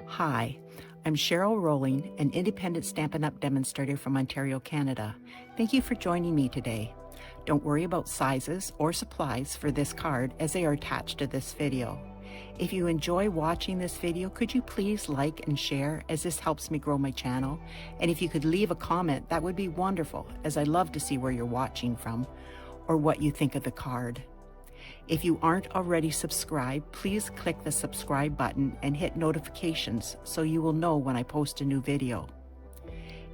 Hi, I'm Cheryl Rowling, an independent Stampin' Up! Demonstrator from Ontario, Canada. Thank you for joining me today. Don't worry about sizes or supplies for this card as they are attached to this video. If you enjoy watching this video, could you please like and share as this helps me grow my channel? And if you could leave a comment, that would be wonderful, as I love to see where you're watching from or what you think of the card. If you aren't already subscribed, please click the subscribe button and hit notifications so you will know when I post a new video.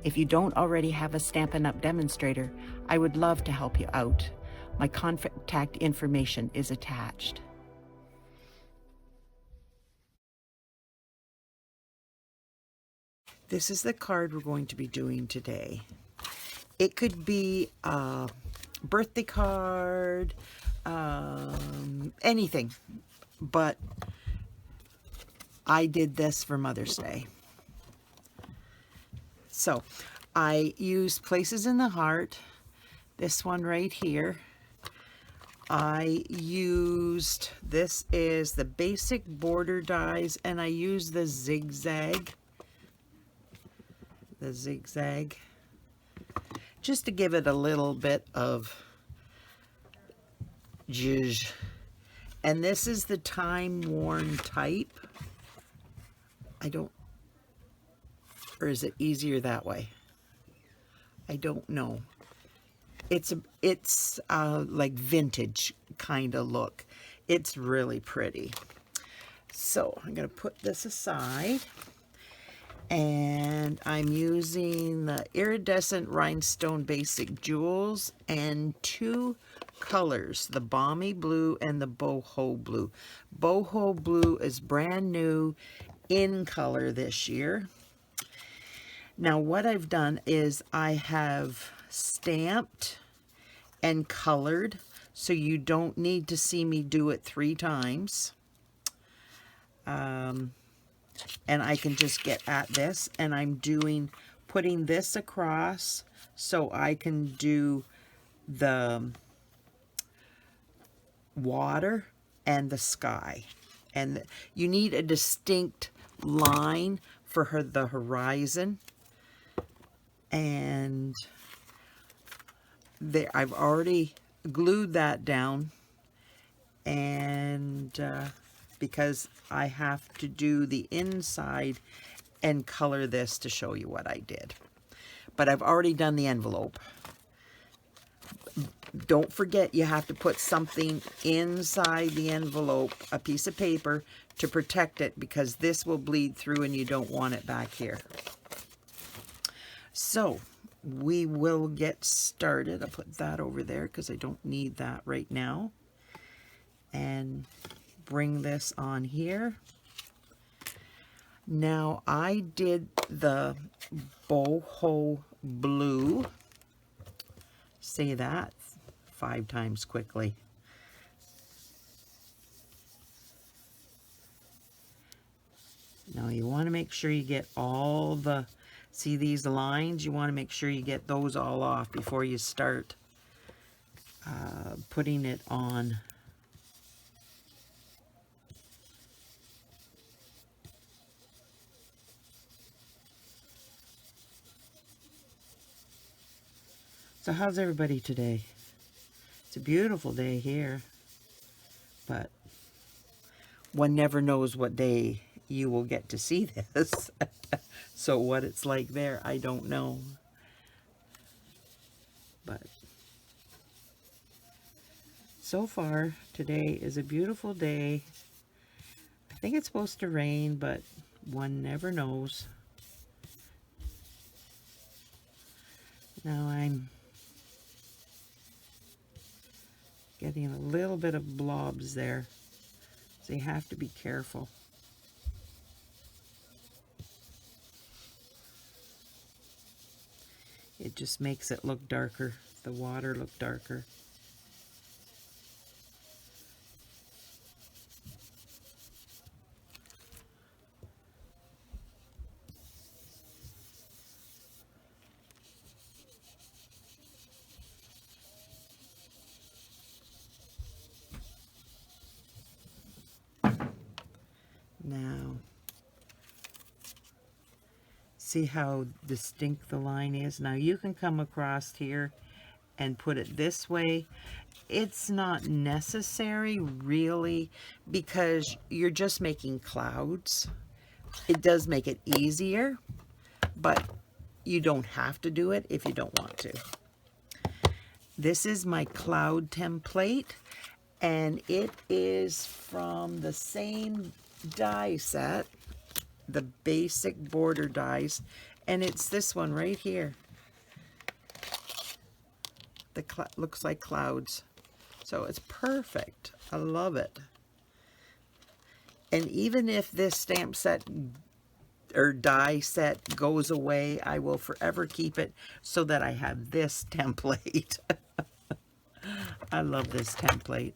If you don't already have a Stampin' Up! Demonstrator, I would love to help you out. My contact information is attached. This is the card we're going to be doing today. It could be a birthday card, anything, but I did this for Mother's Day. So I used Places in the Heart, this one right here. I used, this is the basic border dies, and I used the zigzag, just to give it a little bit of zhuzh. And this is the Timeworn Type. Or is it easier that way? I don't know. It's like vintage kind of look. It's really pretty. So I'm going to put this aside. And I'm using the Iridescent Rhinestone Basic Jewels and two colors, the Balmy Blue and the Boho Blue. Boho Blue is brand new in color this year. Now what I've done is I have stamped and colored, so you don't need to see me do it 3 times. And I can just get at this, and I'm putting this across so I can do the water and the sky. And you need a distinct line for the horizon. And there, I've already glued that down, and because I have to do the inside and color this to show you what I did. But I've already done the envelope. Don't forget, you have to put something inside the envelope, a piece of paper, to protect it, because this will bleed through and you don't want it back here. So we will get started. I'll put that over there because I don't need that right now. And bring this on here. Now I did the Boho Blue. Say that 5 times quickly. Now you want to make sure you get all the, see these lines? You want to make sure you get those all off before you start putting it on. So how's everybody today? It's a beautiful day here, but one never knows what day you will get to see this. So what it's like there, I don't know. But so far, today is a beautiful day. I think it's supposed to rain, but one never knows. Now I'm getting a little bit of blobs there, so you have to be careful. It just makes it look darker, the water look darker. Now, See how distinct the line is? Now you can come across here and put it this way. It's not necessary really, because you're just making clouds. It does make it easier, but you don't have to do it if you don't want to. This is my cloud template, and it is from the same die set, the basic border dies, and it's this one right here. The looks like clouds, so it's perfect. I love it. And even if this stamp set or die set goes away, I will forever keep it so that I have this template. I love this template.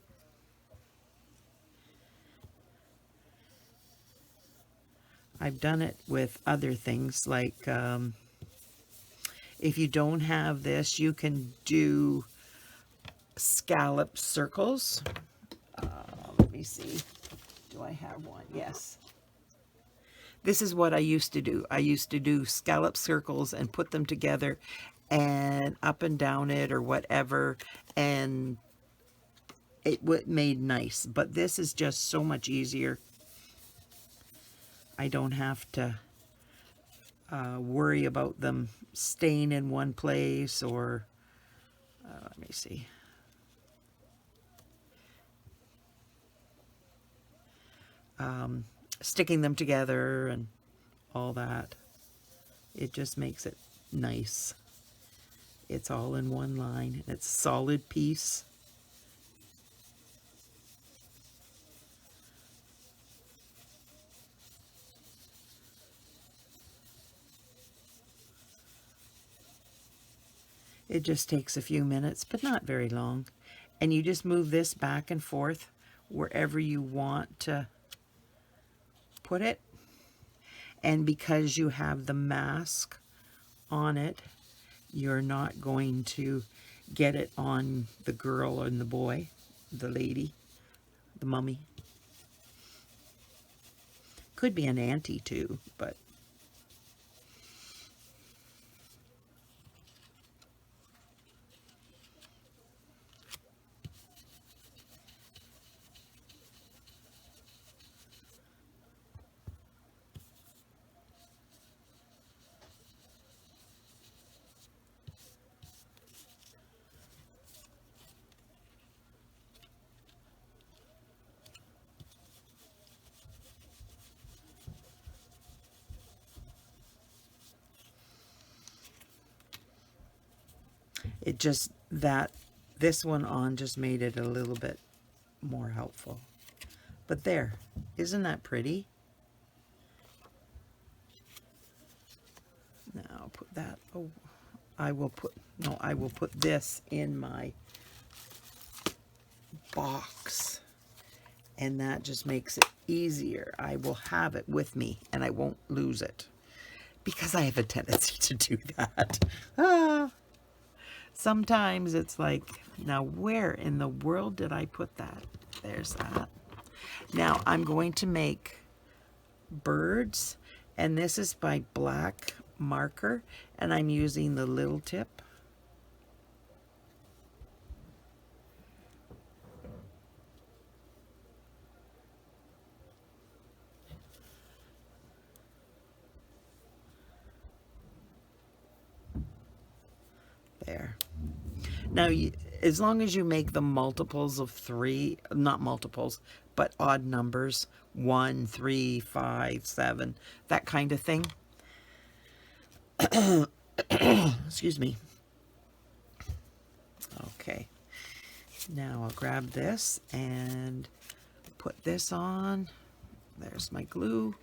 I've done it with other things, like if you don't have this, you can do scallop circles. Let me see. Do I have one? Yes. This is what I used to do. I used to do scallop circles and put them together and up and down it or whatever, and it made nice. But this is just so much easier. I don't have to worry about them staying in one place, or let me see. Sticking them together and all that. It just makes it nice. It's all in one line. It's a solid piece. It just takes a few minutes, but not very long. And you just move this back and forth wherever you want to put it. And because you have the mask on it, you're not going to get it on the girl and the boy, the lady, the mummy. Could be an auntie too, but it just, this one on just made it a little bit more helpful. But there, isn't that pretty? Now I'll put that, I will put this in my box, and that just makes it easier. I will have it with me and I won't lose it, because I have a tendency to do that. Sometimes it's like, now where in the world did I put that? There's that. Now I'm going to make birds, and this is by black marker, and I'm using the little tip. There. Now, as long as you make the multiples of 3, not multiples, but odd numbers, 1, 3, 5, 7, that kind of thing. Excuse me. Okay. Now I'll grab this and put this on. There's my glue.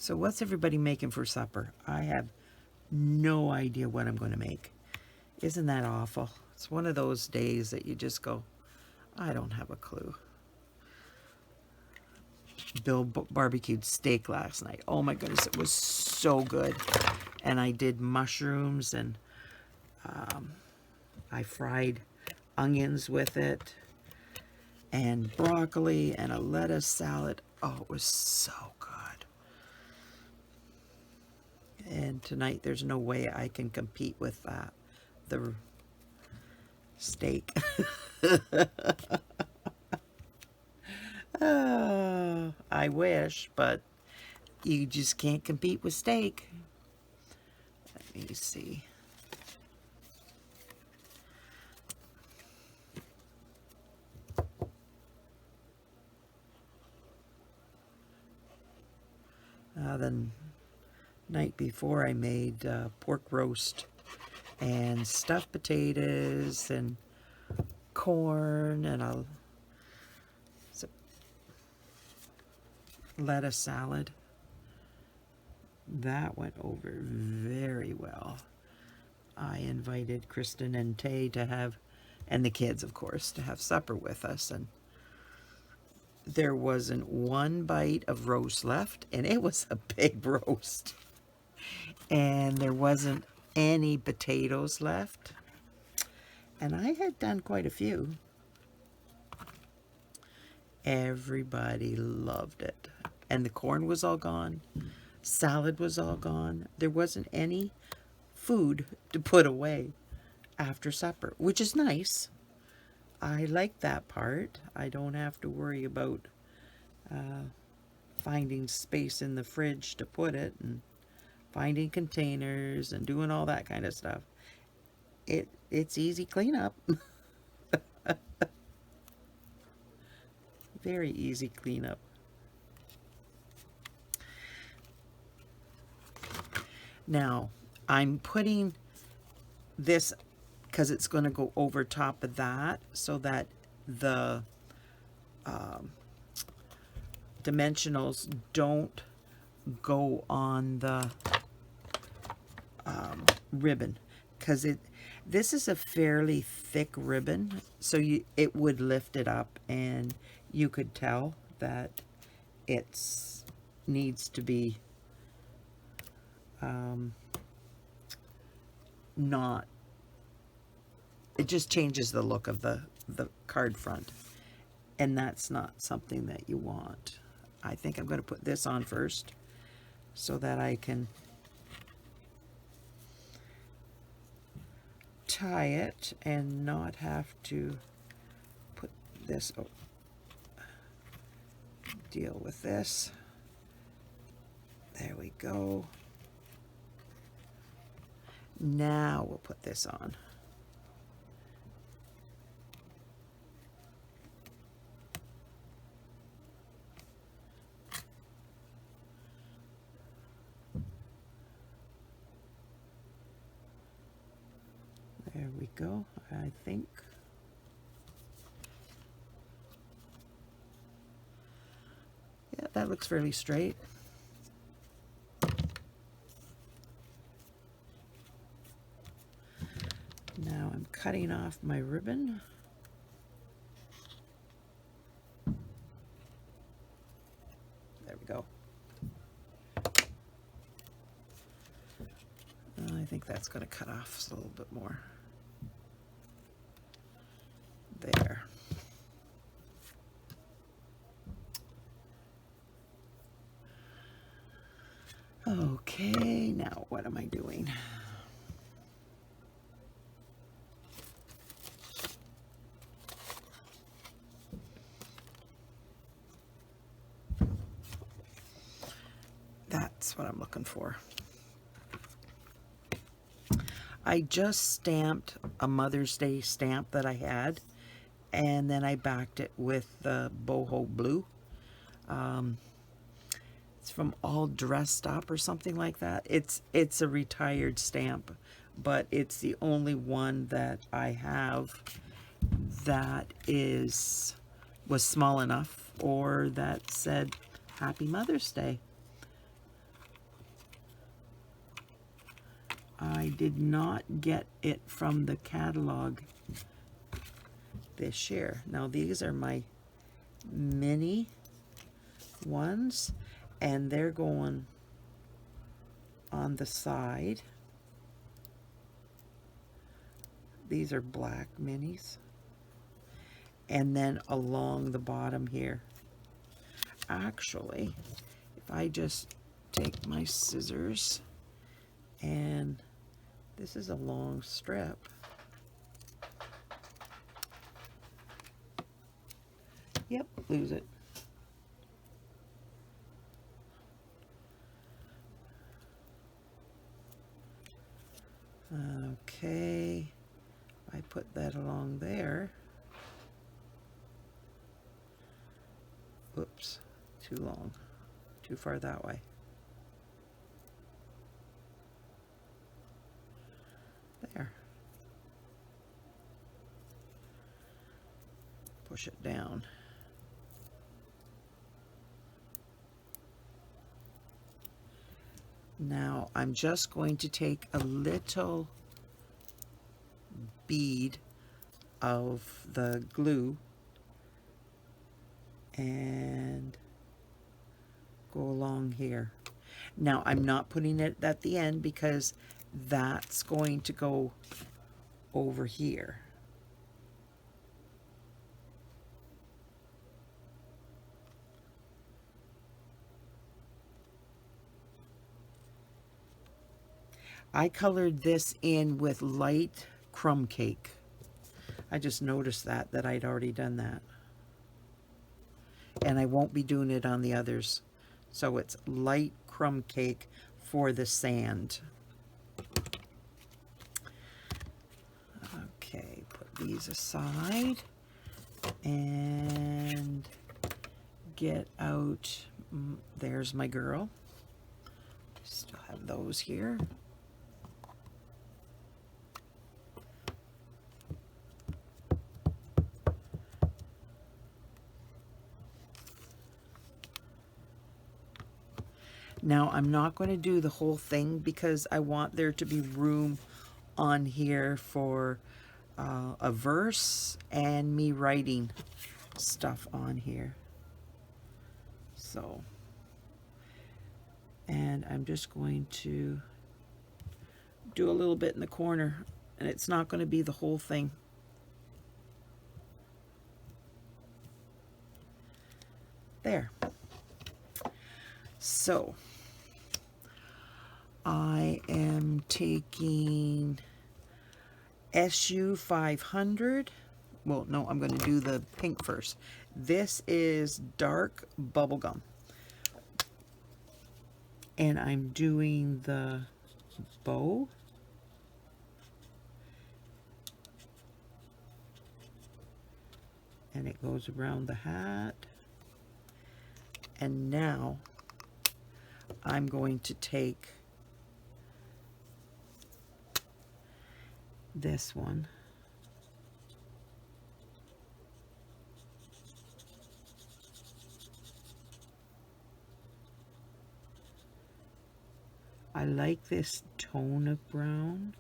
So what's everybody making for supper? I have no idea what I'm going to make. Isn't that awful? It's one of those days that you just go, I don't have a clue. Bill barbecued steak last night. Oh my goodness, it was so good. And I did mushrooms, and I fried onions with it, and broccoli, and a lettuce salad. Oh, it was so good. And tonight, there's no way I can compete with that. The steak. Oh, I wish, but you just can't compete with steak. Let me see. The night before, I made pork roast and stuffed potatoes and corn and a lettuce salad. That went over very well. I invited Kristen and Tay to have, and the kids, of course, to have supper with us. And there wasn't one bite of roast left, and it was a big roast. And there wasn't any potatoes left. And I had done quite a few. Everybody loved it. And the corn was all gone. Salad was all gone. There wasn't any food to put away after supper, which is nice. I like that part. I don't have to worry about finding space in the fridge to put it, and finding containers and doing all that kind of stuff. It's easy cleanup. Very easy cleanup. Now, I'm putting this, because it's going to go over top of that, so that the dimensionals don't go on the ribbon, because this is a fairly thick ribbon, so it would lift it up, and you could tell that it needs to be not, it just changes the look of the card front, and that's not something that you want. I think I'm going to put this on first so that I can tie it and not have to put this, deal with this. There we go. Now we'll put this on. There we go, I think. Yeah, that looks fairly straight. Now I'm cutting off my ribbon. There we go. I think that's going to cut off just a little bit more. There. Okay, now what am I doing? That's what I'm looking for. I just stamped a Mother's Day stamp that I had, and then I backed it with the Boho Blue. It's from All Dressed Up or something like that. It's a retired stamp, but it's the only one that I have that was small enough or that said Happy Mother's Day. I did not get it from the catalog this year. Now these are my mini ones, and they're going on the side. These are black minis. And then along the bottom here. Actually, if I just take my scissors, and this is a long strip. Yep, lose it. Okay, I put that along there. Whoops, too long, too far that way. There. Push it down. Now I'm just going to take a little bead of the glue and go along here. Now I'm not putting it at the end because that's going to go over here. I colored this in with light Crumb Cake. I just noticed that I'd already done that. And I won't be doing it on the others. So it's light Crumb Cake for the sand. Okay, put these aside and get out. There's my girl. Still have those here. Now I'm not going to do the whole thing because I want there to be room on here for a verse and me writing stuff on here. So, and I'm just going to do a little bit in the corner, and it's not going to be the whole thing. There. So I am taking SU 500. Well, no, I'm going to do the pink first. This is dark bubblegum. And I'm doing the bow. And it goes around the hat. And now I'm going to take this one. I like this tone of brown,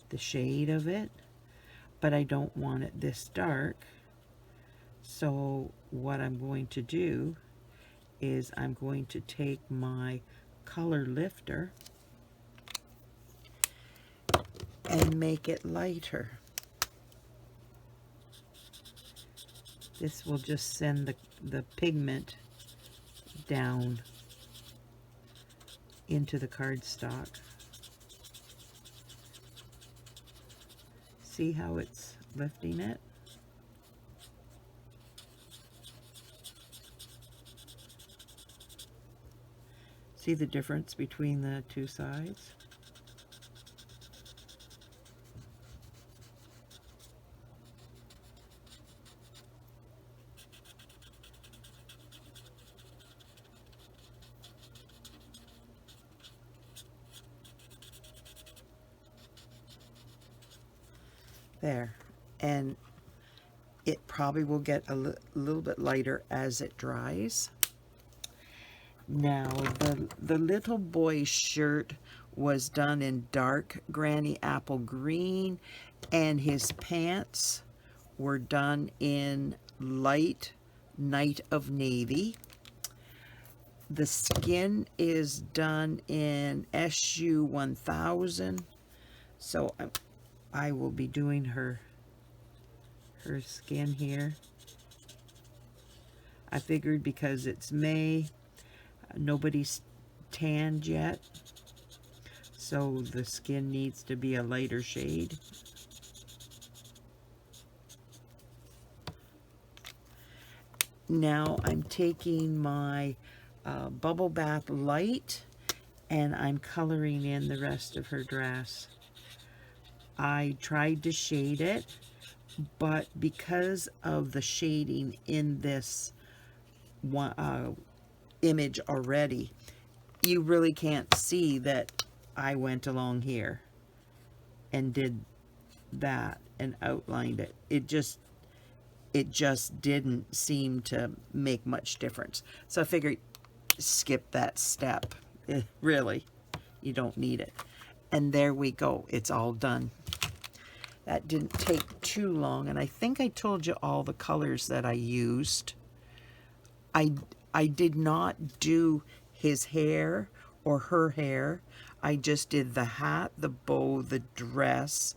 the shade of it, but I don't want it this dark. So what I'm going to do is I'm going to take my color lifter and make it lighter. This will just send the pigment down into the cardstock. See how it's lifting it? See the difference between the two sides? There. And it probably will get a little bit lighter as it dries. Now, the little boy's shirt was done in dark Granny Apple Green, and his pants were done in light Night of Navy. The skin is done in SU 1000. So I will be doing her skin here. I figured because it's May, nobody's tanned yet, so the skin needs to be a lighter shade. Now I'm taking my Bubble Bath Light and I'm coloring in the rest of her dress. I tried to shade it, but because of the shading in this one, image already, you really can't see that I went along here and did that and outlined it. It just didn't seem to make much difference. So I figured skip that step. Really, you don't need it. And there we go. It's all done. That didn't take too long, and I think I told you all the colors that I used. I did not do his hair or her hair. I just did the hat, the bow, the dress,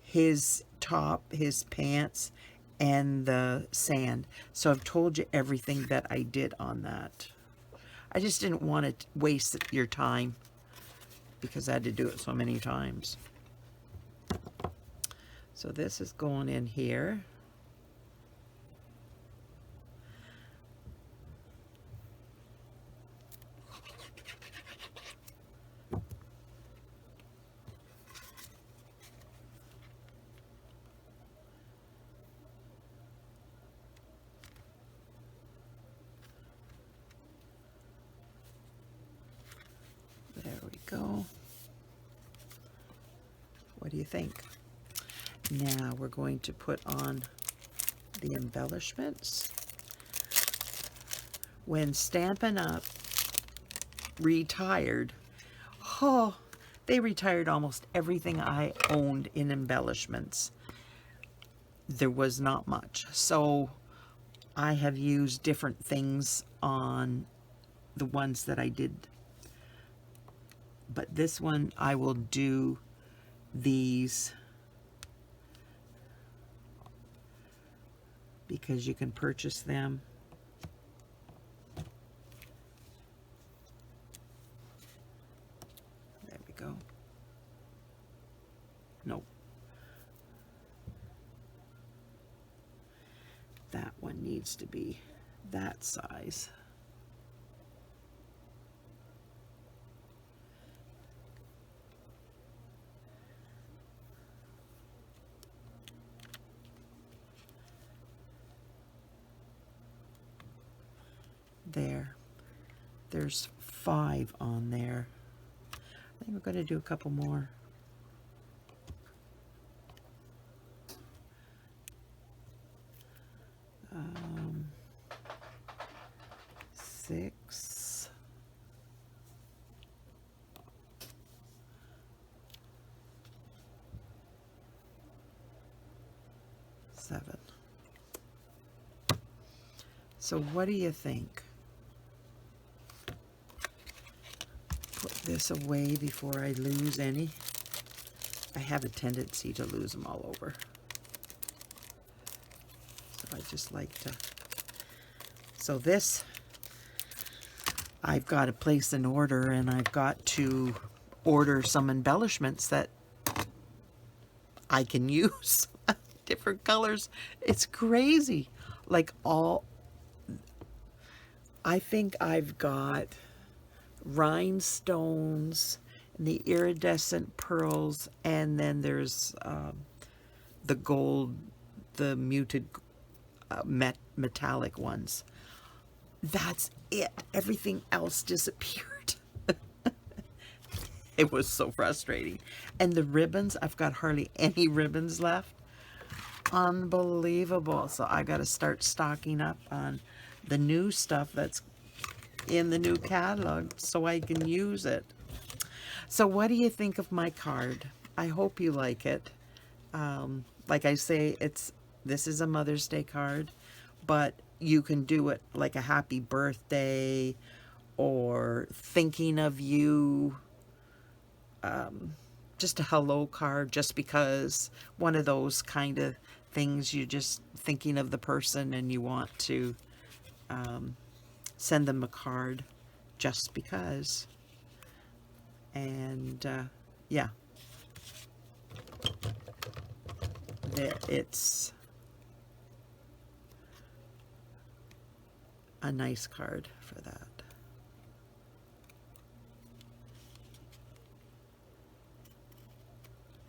his top, his pants, and the sand. So I've told you everything that I did on that. I just didn't want to waste your time because I had to do it so many times. So this is going in here. There we go. What do you think? Now we're going to put on the embellishments. When Stampin' Up! Retired, oh, they retired almost everything I owned in embellishments. There was not much. So I have used different things on the ones that I did. But this one, I will do these because you can purchase them. There we go. Nope. That one needs to be that size. There's 5 on there. I think we're going to do a couple more. Six. 7. So what do you think? Put this away before I lose any. I have a tendency to lose them all over. So I just like to... So this, I've got to place an order, and I've got to order some embellishments that I can use. Different colors. It's crazy. Like all... I think I've got rhinestones, and the iridescent pearls, and then there's the gold, the muted metallic ones. That's it. Everything else disappeared. It was so frustrating. And the ribbons, I've got hardly any ribbons left. Unbelievable. So I got to start stocking up on the new stuff that's in the new catalog so I can use it. So what do you think of my card? I hope you like it. Like I say, this is a Mother's Day card, but you can do it like a happy birthday or thinking of you, just a hello card, just because one of those kind of things, you're just thinking of the person and you want to send them a card just because. And yeah, it's a nice card for that.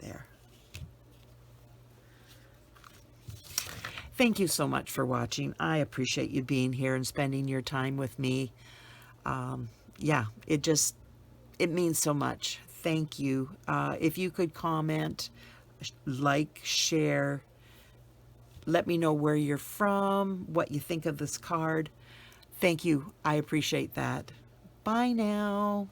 There. Thank you so much for watching. I appreciate you being here and spending your time with me. Yeah, it means so much. Thank you. If you could comment, like, share, let me know where you're from, what you think of this card. Thank you. I appreciate that. Bye now.